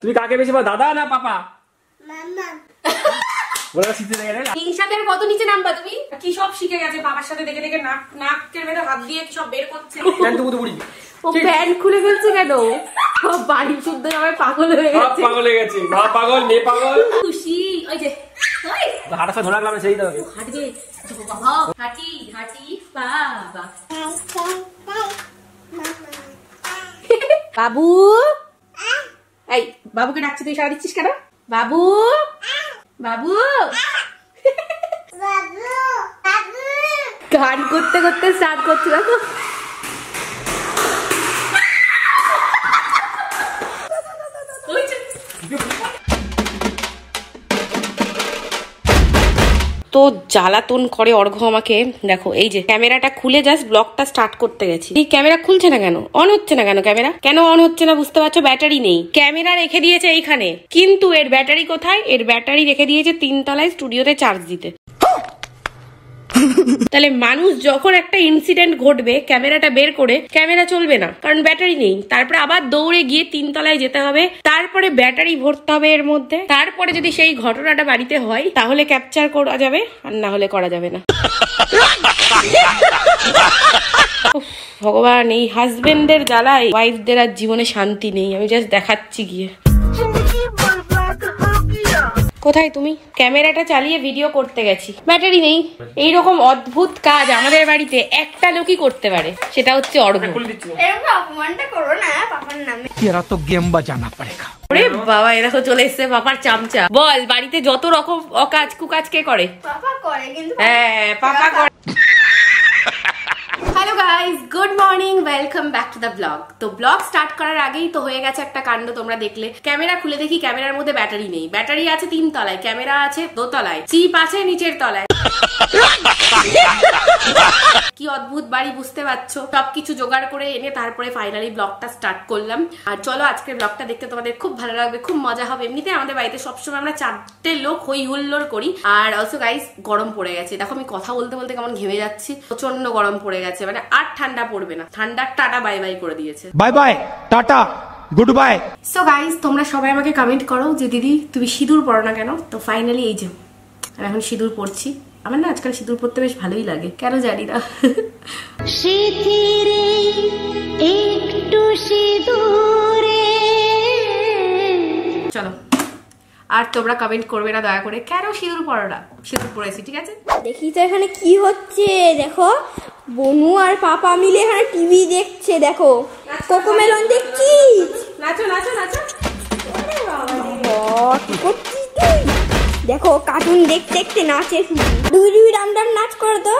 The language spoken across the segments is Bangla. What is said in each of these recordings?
তুমি কাকে বেশি পাও, দাদা না পাপা? হিংসাদের কত নিচে নামবা তুমি? কি সব শিখে গেছে বাবার সাথে দেখে দেখে, নাকের ভেতরে হাত দিয়ে কি সব বের করছে। ও প্যান্ট খুলে ফেলছে কেন? বাড়ি শুদ্ধ আমার পাগল হয়ে গেছে। পাগল হয়ে গেছে, মা পাগল, মেয়ে পাগল। খুশি ওই যে হাঁটা ধরে রাখলাম সেই তো হাঁটবে বাবা, হাঁটি হাঁটি বাবা। বাবু, এই বাবুকে ডাকছি, তুই সারা দিচ্ছিস কেন? বাবু বাবু গান করতে করতে স্টার্ট করছি না তো। তো জ্বালাতন করে অর্ঘ্য আমাকে। দেখো এই যে ক্যামেরাটা খুলে জাস্ট ব্লগটা স্টার্ট করতে গেছি, এই ক্যামেরা খুলছে না কেন, অন হচ্ছে না কেন? ক্যামেরা কেন অন হচ্ছে না বুঝতে পারছো? ব্যাটারি নেই। ক্যামেরা রেখে দিয়েছে এইখানে, কিন্তু এর ব্যাটারি কোথায়? এর ব্যাটারি রেখে দিয়েছে 3 তলায় স্টুডিওতে চার্জ দিতে। তাহলে মানুষ যখন একটা ইনসিডেন্ট ঘটবে ক্যামেরাটা বের করে, ক্যামেরা চলবে না কারণ ব্যাটারি নেই। তারপরে আবার দৌড়ে গিয়ে 3 তলায় যেতে হবে, তারপরে ব্যাটারি ভরতে হবে এর মধ্যে, তারপরে যদি সেই ঘটনাটা বাড়িতে হয় তাহলে ক্যাপচার করা যাবে, আর না হলে করা যাবে না। ভগবান, এই হাজবেন্ডের জ্বালায় ওয়াইফদের আর জীবনে শান্তি নেই। আমি জাস্ট দেখাচ্ছি গিয়ে। কোথায় তুমি? ক্যামেরাটা চালিয়ে ভিডিও করতে গেছি, ব্যাটারি নেই। এইরকম অদ্ভুত কাজ আমাদের বাড়িতে একটা লোকই করতে পারে, সেটা হচ্ছে অর্ঘ্য। ওরে বাবা, এরকম চলে এসছে পাপার চামচা। বল, বাড়িতে যত রকম অকাজ কুকাজ কে করে? পাপা করে, কিন্তু হ্যাঁ পাপা করে। Hello guys, good morning, welcome back to the blog. তো ব্লগ স্টার্ট করার আগেই তো হয়ে গেছে একটা কাণ্ড, তোমরা দেখলে। ক্যামেরা খুলে দেখি ক্যামেরার মধ্যে ব্যাটারি নেই। ব্যাটারি আছে 3 তলায়, ক্যামেরা আছে 2 তলায়, চিপ আছে নিচের তলায়। কি অদ্ভুত বাড়ি বুঝতে পারছো। সবকিছু জোগাড় করে এনে তারপরে ফাইনালি ব্লগটা স্টার্ট করলাম। আর চলো আজকের ব্লগটা দেখতে তোমাদের খুব ভালো লাগবে, খুব মজা হবে। এমনিতে আমাদের বাড়িতে সবসময় আমরা 4টে লোক হই হুল্লোড় করি। আর অলসো গাইস, গরম পড়ে গেছে। দেখো আমি কথা বলতে বলতে কেমন ঘেমে যাচ্ছি, প্রচন্ড গরম পড়ে গেছে। মানে আর ঠান্ডা পড়বে না, ঠান্ডার টাটা বাই বাই করে দিয়েছে। Bye bye, tata, good bye. So guys, তোমরা সবাই আমাকে কমেন্ট করো যে দিদি তুমি সিঁদুর পরো না কেন। তো ফাইনালি এই যে আমি এখন সিঁদুর পরছি। আমার না আজকাল সিঁদুর পরতে বেশ ভালোই লাগে, কেন জানি না। চলো, আর তোমরা কমেন্ট করবে না দয়া করে, কেন সিঁদুর পরো না? সিঁদুর পরেছি, ঠিক আছে। দেখি তো এখানে কি হচ্ছে। দেখো, বনু আর পাপা মিলে এখানে টিভি দেখছে। দেখো, কোকোমেলন দেখছি। নাচো নাচো নাচো। কি করছিস তুই? দেখো, কার্টুন দেখতে দেখতে নাচে শুধু। ডুবি ডুবি ডাম ডাম নাচ করো তো।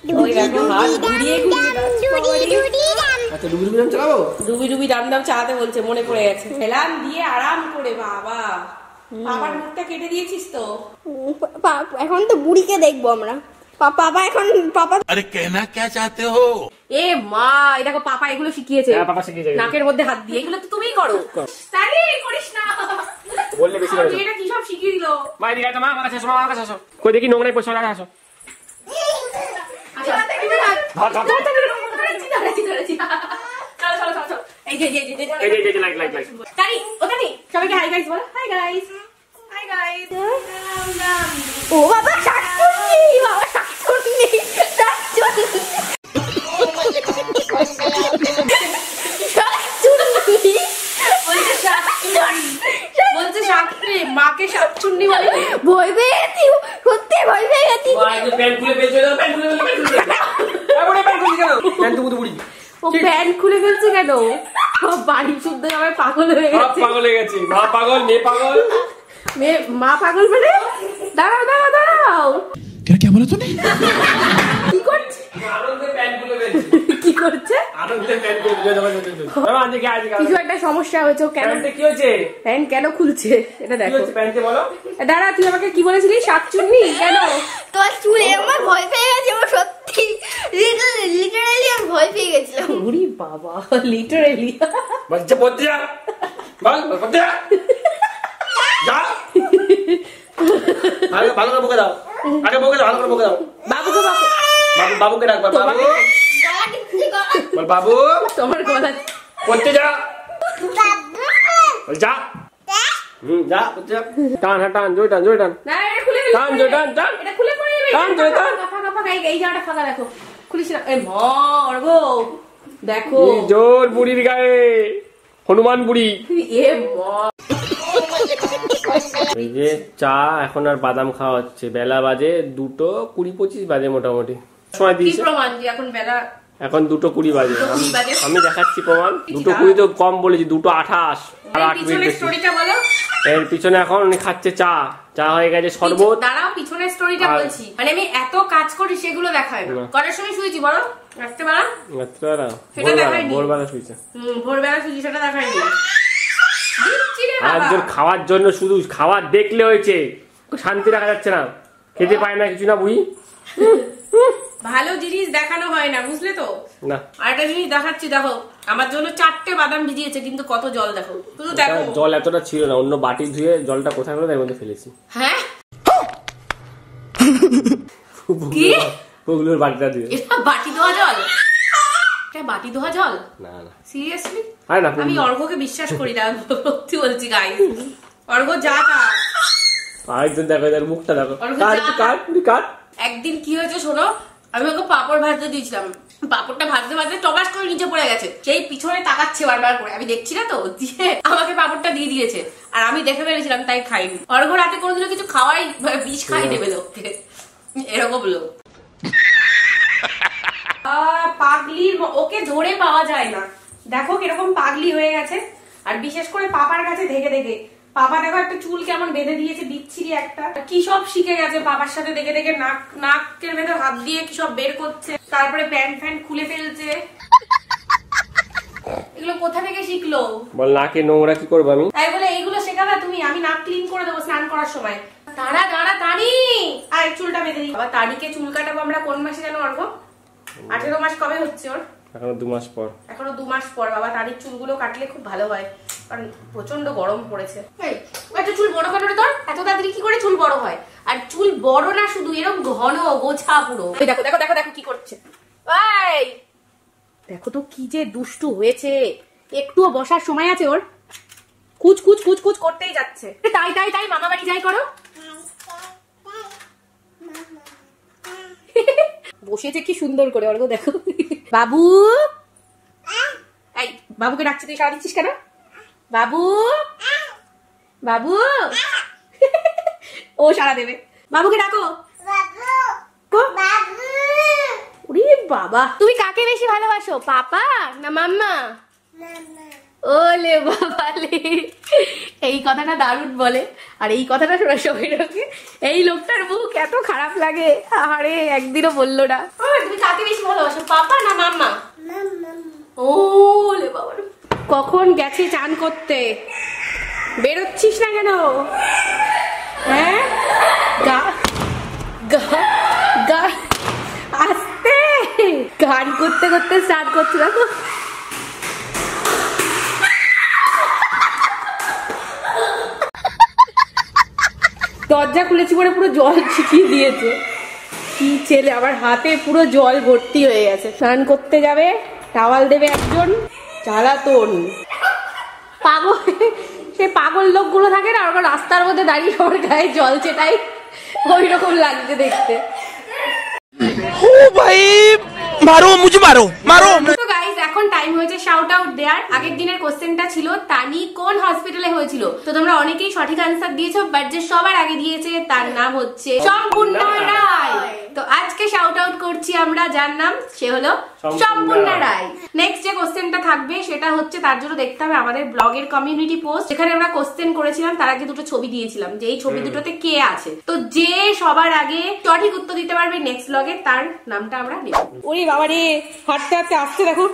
ডুবি ডুবি ডাম ডাম চালাতে বলছে, মনে পড়ে গেছে। ফেলাম দিয়ে আরাম করে। বাবা, বাবার মুখটা কেটে দিয়েছিস তো। এখন তো বুড়িকে দেখবো আমরা। পাপা এখন পাপা আরে কেনা কে চাতে হো? এ মা, এই দেখো পাপা এগুলো শিখিয়েছে। পাপা শিখিয়েছে নাকের মধ্যে হাত দিয়ে। এগুলো তো তুমিই করো। তাই করিস না, বললে বেশি করে। এটা কি সব শিখিয়ে দিল। মা এদিকে আসো, মা আমার কাছে আসো, মা আমার কাছে আসো। কই দেখি নোংরাই পয়সা লাগা আসো। ও বাবা, শাকচুন্নি, বাবা শাকচুন্নি, বলছে শাকচুন্নি, মাকে শাকচুন্নি বলে। ভয় পেয়ে গেছি, সত্যি ভয় পেয়ে গেছি। ও প্যান্ট খুলে ফেলছে কেন? বাড়ি শুদ্ধ আমার পাগল হয়ে গেছে। পাগল হয়ে গেছে, মা পাগল, মেয়ে পাগল। মা পাগল মানে? দাঁড়াও দাঁড়াও দাঁড়াও, क्या बोला तूने? কি করছে? কি করছে? কিছু একটা সমস্যা হয়েছে। কেন কি হয়েছে? প্যান্ট কেন খুলছে এটা দেখো। বলো। দাঁড়া, তুই আমাকে কি বলেছিলি? শাকচুন্নি কেন? তোর চুলে আমার ভয় পেয়ে গেছে, আমার সত্যি লিটারালি আমি ভয় পেয়ে গেছিলাম। ওরে বাবা, লিটারালি। বাচ্চা পড়তে যা, বল পড়তে যা, যা। ভালো করে বকে দাও, আগে বকে দাও, ভালো করে বকে দাও। বাবুকে বাবুকে ডাক, বাবু বল, বাবু তোমার গলা পড়তে যা, যা। যা টান, হ্যাঁ টান, জোরে টান, জোরে টান। না এটা খুলে ফেলি, টান, জোরে টান, টান। এটা খুলে পড়ে যাবে। টান, জোরে টান। ফাঁকা ফাঁকা, এই জায়গাটা ফাঁকা দেখো, খুলিস না। এই গো দেখো কি জোর বুড়ির গায়ে, হনুমান বুড়ি। এ মা, এই যে চা, এখন আর বাদাম খাওয়া হচ্ছে। বেলা বাজে 2:20-25 বাজে মোটামুটি। সময় কি দিয়েছে প্রমাণ যে এখন বেলা এখন 2:20 বাজে। 2:20 বাজে। আমি দেখাচ্ছি প্রমাণ। 2:20 তো কম বলেছি, 2:28 আর 8 মিনিট পিছনের বেশি। স্টোরিটা বলো। এর পিছনে এখন উনি খাচ্ছে চা, চা হয়ে গেছে শরবত। দাঁড়াও, পিছনের স্টোরিটা আর- বলছি। মানে আমি এত কাজ করি সেগুলো দেখায় না। না। কটার সময় শুয়েছি বলো? রাত্রেবেলা রাত্রিবেলা সেটা দেখায়নি। ভোরবেলা শুয়েছে। ভোরবেলা শুয়েছি, সেটা দেখায়নি। দিচ্ছি রে আর বাবা। একজন খাওয়ার জন্য শুধু খাবার দেখলে হয়েছে, শান্তি রাখা যাচ্ছে না, খেতে পায় না কিছু না বুঝি ভালো জিনিস দেখানো হয় না, বুঝলে তো। না। আর একটা জিনিস দেখাচ্ছি, দেখো আমার জন্য 4টে বাদাম ভিজিয়েছে, কিন্তু কত জল দেখো, শুধু দেখো। জল এতটা ছিল না, অন্য বাটি ধুয়ে জলটা কোথায় করে তার মধ্যে ফেলেছি। হ্যাঁ কি? ওগুলোর বাটিটা দিয়ে। এটা বাটি ধোয়া জল? এটা বাটি ধোয়া জল? না না, সিরিয়াসলি হয় না। আমি অর্ঘকে বিশ্বাস করি না, সত্যি বলছি গাইস। অর্ঘ যা তা। আরেকজন দেখো, এদের মুখটা দেখো। অর্ঘ কাট যা। কাট কাট। একদিন কি হয়েছে শোনো, আমি ওকে পাপড় ভাজতে দিয়েছিলাম, পাপড়টা ভাজতে ভাজতে টবাস করে নিচে পড়ে গেছে। সেই পিছনে তাকাচ্ছে বারবার করে, আমি দেখছি না তো, দিয়ে আমাকে পাপড়টা দিয়ে দিয়েছে। আর আমি দেখে ফেলেছিলাম, তাই খাইনি। অর্ঘ রাতে কোনোদিনও কিছু খাওয়াই, বিষ খাই দেবে লোককে, এরকম লোক। পাগলির ওকে ধরে পাওয়া যায় না, দেখো কিরকম পাগলি হয়ে গেছে। আর বিশেষ করে পাপার কাছে দেখে দেখে, পাপা দেখো একটা চুল কেমন বেঁধে দিয়েছে, বিচ্ছিরি একটা। কি সব শিখে গেছে পাপার সাথে দেখে দেখে, নাকের ভেতর হাত দিয়ে কি সব বের করছে, তারপরে প্যান্ট ফ্যান্ট খুলে ফেলছে। এগুলো কোথা থেকে শিখলো? বল নাকে নোংরা কি করবো আমি? তাই বলে এইগুলো শেখাবে তুমি? আমি নাক ক্লিন করে দেবো স্নান করার সময়। দাঁড়া দাঁড়া তানি, আর চুলটা বেঁধে দিই। আবার তানিকে চুল কাটাবো আমরা কোন মাসে জানো অর্ঘ? 18 মাস কবে হচ্ছে ওর? এখনো 2 মাস পর। এখনো 2 মাস পর। বাবা তানির চুলগুলো কাটলে খুব ভালো হয়, কারণ প্রচন্ড গরম পড়েছে। এই একটা চুল বড় কেন রে তোর? এত তাড়াতাড়ি কি করে চুল বড় হয়? আর চুল বড় না শুধু, এরকম ঘন গোছা পুরো। এই দেখো দেখো দেখো দেখো কি করছে। এই দেখো তো কি যে দুষ্টু হয়েছে, একটুও বসার সময় আছে ওর? কুচ কুচ কুচ কুচ করতেই যাচ্ছে। তাই তাই তাই, মামা বাড়ি যাই করো। বসেছে কি সুন্দর করে, অর্ঘ দেখো। বাবু, এই বাবুকে ডাকছি, তুই সারা দিচ্ছিস কেন? বাবু বাবু ও সারা দেবে, বাবুকে ডাকো। ওরে বাবা, তুমি কাকে বেশি ভালোবাসো, পাপা না মাম্মা? ওলে বাবালে, এই কথাটা দারুণ বলে। আর এই কথাটা শোনার সময় এই লোকটার মুখ এত খারাপ লাগে। আরে একদিনও বললো না। তুমি কাকে বেশি ভালোবাসো, পাপা না মাম্মা? ওলে বাবা, কখন গেছি চান করতে, বেরোচ্ছিস না কেন? হ্যাঁ গা গা গা আস্তে গান করতে করতে স্টার্ট করছে, দেখো। দরজা খুলেছি পরে পুরো জল ছিটিয়ে দিয়েছে। কি ছেলে, আবার হাতে পুরো জল ভর্তি হয়ে গেছে। স্নান করতে যাবে, টাওয়াল দেবে একজন, জ্বালাতন। পাগল, সে পাগল লোকগুলো থাকে না, ওরা রাস্তার মধ্যে দাঁড়িয়ে ওর গায়ে জল চেটাই, ওই রকম লাগছে দেখতে। ओ भाई मारो मुझे मारो मारो। তো গাইস এখন টাইম হয়েছে শাউট আউট দেয়ার। আগের দিনের কোশ্চেনটা ছিল তানি কোন হসপিটালে হয়েছিল, তো তোমরা অনেকেই সঠিক আনসার দিয়েছো, বাট যে সবার আগে দিয়েছে তার নাম হচ্ছে সম্পূর্ণা রায়। তো আজকে শাউট আউট করছি আমরা, যার নাম সে হলো সম্পূর্ণা রায়। নেক্সট যে কোশ্চেনটা থাকবে সেটা হচ্ছে, তার জন্য দেখতে হবে আমাদের ব্লগের কমিউনিটি পোস্ট, যেখানে আমরা কোশ্চেন করেছিলাম, তার আগে দুটো ছবি দিয়েছিলাম যে এই ছবি দুটোতে কে আছে। তো যে সবার আগে সঠিক উত্তর দিতে পারবে নেক্সট ব্লগে, তার নামটা আমরা নেব। ওরে বাবা রে, হাঁটতে হাঁটতে আসছে দেখো।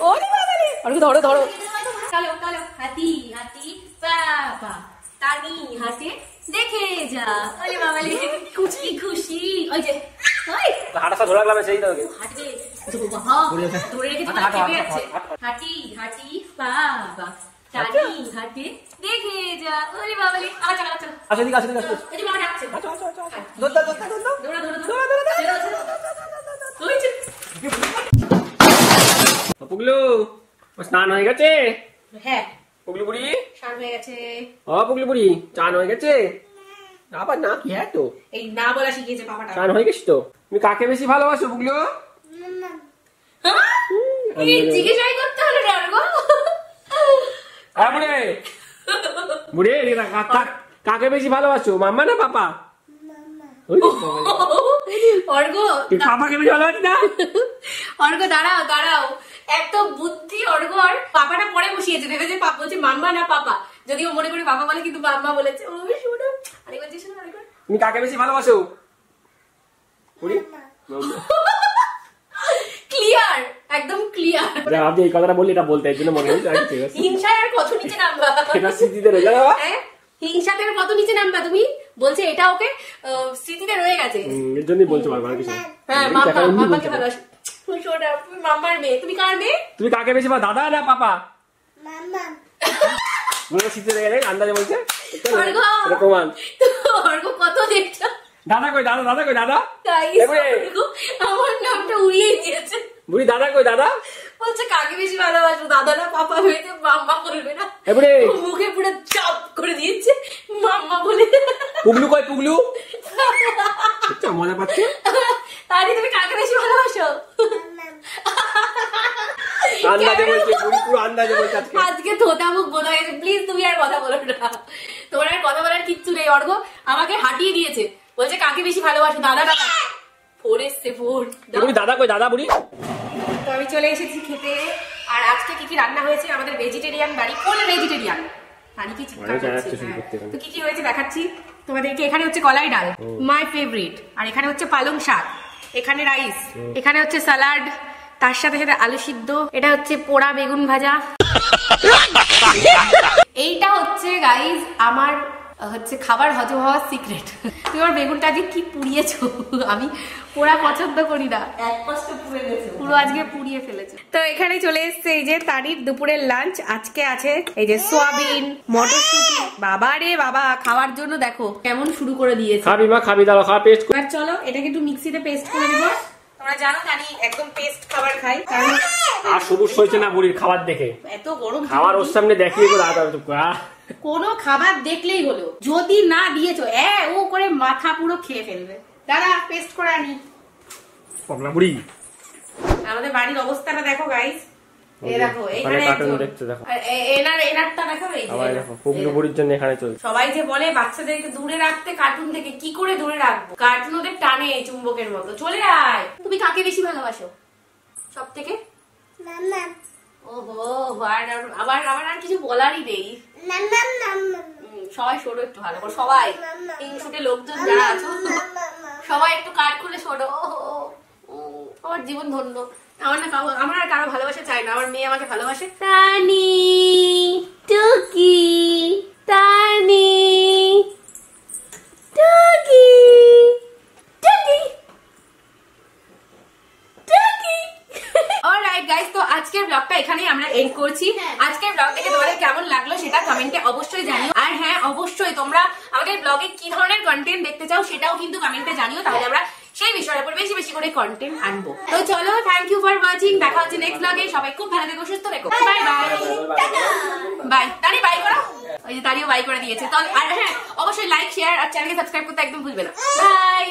ওরে বাবা রে, ধরো ধরো। চলো চলো, হাতি হাতি বাবা, তানি হাসে দেখে যা। ওরে বাবা রে, খুশি খুশি। ওই যে ওই হাঁটা ধরে রাখলাম সেই তো হাঁটবে, বাবা ধরে রেখে তোমার চেপে যাচ্ছে। হাঁটি হাঁটি বাবা, তানি হাঁটে দেখে যা। ওরে বাবা রে, আচ্ছা আচ্ছা আসে দিকে আসে দিকে আসে। এই যে মামা ডাকছে। আচ্ছা আচ্ছা আচ্ছা দৌড়া দৌড়া দৌড়া দৌড়া দৌড়া দৌড়া। ওই যে পুগলু, স্নান হয়ে গেছে? হ্যাঁ পুগলু বুড়ি স্নান হয়ে গেছে। ও পুগলি বুড়ি চান হয়ে গেছে? আবার না কি হ্যাঁ তো এই না বলা শিখিয়েছে পাপাটা। চান হয়ে গেছে তো? তুমি কাকে বেশি ভালোবাসো পুগলি? জিজ্ঞাসাই করতে হলো না অর্ঘ। হ্যাঁ বুড়ে বুড়ে কাকে বেশি ভালোবাসো, মাম্মা না পাপা? অর্ঘ তুই পাপাকে বেশি ভালোবাসি না? অর্ঘ দাঁড়াও দাঁড়াও, এত বুদ্ধি অর্ঘ। আর পাপাটা পরে বসিয়েছে, ভেবেছে পাপা বলছে মাম্মা না পাপা, যদিও মনে করে পাপা বলে কিন্তু মাম্মা বলেছে। ও শোনো আরেকবার জিজ্ঞেস করো, আরেকবার। তুমি কাকে বেশি ভালোবাসো বুড়ি? ক্লিয়ার, একদম ক্লিয়ার। আপনি এই কথাটা বললি, এটা বলতে এই জন্য মনে হচ্ছে। ঠিক আছে, হিংসায় আর কত নিচে নামবা? এটা স্মৃতিতে রয়ে যাবে। হ্যাঁ, হিংসাতে আর কত নিচে নামবা তুমি? বলছে এটা ওকে স্মৃতিতে রয়ে গেছে। এর জন্যই বলছো বারবার কিছু। হ্যাঁ, মাম্মাকে ভালোবাসো। শোনা, তুমি মাম্মার মেয়ে। তুমি কার মেয়ে? তুমি কাকে বেশি ভালো, দাদা না পাপা? বলে স্মৃতিতে রয়ে গেছে, আন্দাজে বলছে। অর্ঘ, এটা প্রমাণ। অর্ঘ কত দেখছো? দাদা কই, দাদা দাদা কই দাদা? Guys, অর্ঘ আমার নামটা উড়িয়ে দিয়েছে। বুড়ি দাদা কই দাদা? বলছে কাকে বেশি ভালোবাসো, দাদা না পাপা? হয়েছে মাম্মা বলবে না। এবারে মুখে পুরো চাপ করে দিয়েছে মাম্মা বলে। পুগলু কই পুগলু? আচ্ছা মজা পাচ্ছে। আরে তুমি কাকে বেশি ভালোবাসো? আন্দাজে বলছে বুড়ি, পুরো আন্দাজে বলছে আজকে। আজকে থোতা মুখ বোঝা গেছে। প্লিজ তুমি আর কথা বলো না, তোমার আর কথা বলার কিচ্ছু নেই। অর্ঘ আমাকে হাঁটিয়ে দিয়েছে, বলছে কাকে বেশি ভালোবাসো, দাদা না পাপা? ফোর এসছে ফোর। বুড়ি দাদা কই দাদা বুড়ি? তো আমি চলে এসেছি খেতে। আর আজকে কি কি রান্না হয়েছে? আমাদের ভেজিটেরিয়ান বাড়ি। কোন ভেজিটেরিয়ান বাড়ি? কি চিৎকার করছে? তো কি কি হয়েছে দেখাচ্ছি তোমাদেরকে। এখানে হচ্ছে কলাই ডাল, মাই ফেভারিট। আর এখানে হচ্ছে পালং শাক, এখানে রাইস, এখানে হচ্ছে স্যালাড, তার সাথে সাথে আলু সিদ্ধ, এটা হচ্ছে পোড়া বেগুন ভাজা। এইটা হচ্ছে গাইজ আমার হচ্ছে খাবার হজম হওয়ার সিক্রেট। তুমি আমার বেগুনটা আজকে কি পুড়িয়েছো? আমি পোড়া পছন্দ করি না, পুরো আজকে পুড়িয়ে ফেলেছে। তো এখানে চলে এসছে এই যে তারির দুপুরের লাঞ্চ। আজকে আছে এই যে সোয়াবিন, মটরশুঁটি। বাবা রে বাবা, খাওয়ার জন্য দেখো কেমন শুরু করে দিয়েছে। খাবি মা খাবি, দাও খাওয়া পেস্ট। এবার চলো এটাকে একটু মিক্সিতে পেস্ট করে দেবো। তোমরা জানো জানি একদম পেস্ট খাবার খাই, কারণ আর সবুজ হয়েছে না বুড়ির খাবার দেখে। এত গরম খাবার ওর সামনে দেখিয়ে করে আদা তো কোনো খাবার দেখলেই হলো, যদি না দিয়েছো ও করে মাথা পুরো খেয়ে ফেলবে। দাদা পেস্ট করে আনি। পগলা বুড়ি আমাদের বাড়ির অবস্থাটা দেখো গাইস। এই দেখো এখানে কার্টুন দেখতে দেখো। এনারটা দেখো। এই আবার দেখো পগলা বুড়ির জন্য এখানে চলছে। সবাই যে বলে বাচ্চাদেরকে দূরে রাখতে কার্টুন থেকে, কি করে দূরে রাখবো? কার্টুন ওদের টানে চুম্বকের মতো। চলে আয়। তুমি কাকে বেশি ভালোবাসো সব থেকে? ওহো, আবার আর কিছু বলারই নেই। সবাই শোনো একটু ভালো করে, সবাই হিংসুটে লোকজন যারা আছো সবাই একটু কাট খুলে শোনো। আমার জীবন ধন্য। আমার আর কারো ভালোবাসা চাই না, আমার মেয়ে আমাকে ভালোবাসে। তানি টুকি, তানি টুকি, টুকি, টুকি। অলরাইট গাইস, তো আজকের ব্লগটা এখানেই আমরা এন্ড করছি। আজকের ব্লগ থেকে তোমাদের কেমন লাগলো সেটা কমেন্টে অবশ্যই জানিও। আর হ্যাঁ, অবশ্যই তোমরা আমাদের ব্লগে কি ধরনের কন্টেন্ট দেখতে চাও সেটাও কিন্তু কমেন্টে জানিও, তাহলে আমরা সেই বিষয়ের উপর বেশি বেশি করে কন্টেন্ট আনবো। তো চলো, থ্যাংক ইউ ফর ওয়াচিং। দেখা হচ্ছে নেক্সট ব্লগে। সবাই খুব ভালো থেকো, সুস্থ থেকো। Bye bye. বাই। তানি বাই করো। ওই যে তানিও বাই করে দিয়েছে। তো আর হ্যাঁ, অবশ্যই লাইক, শেয়ার আর চ্যানেলকে সাবস্ক্রাইব করতে একদম ভুলবে না। বাই।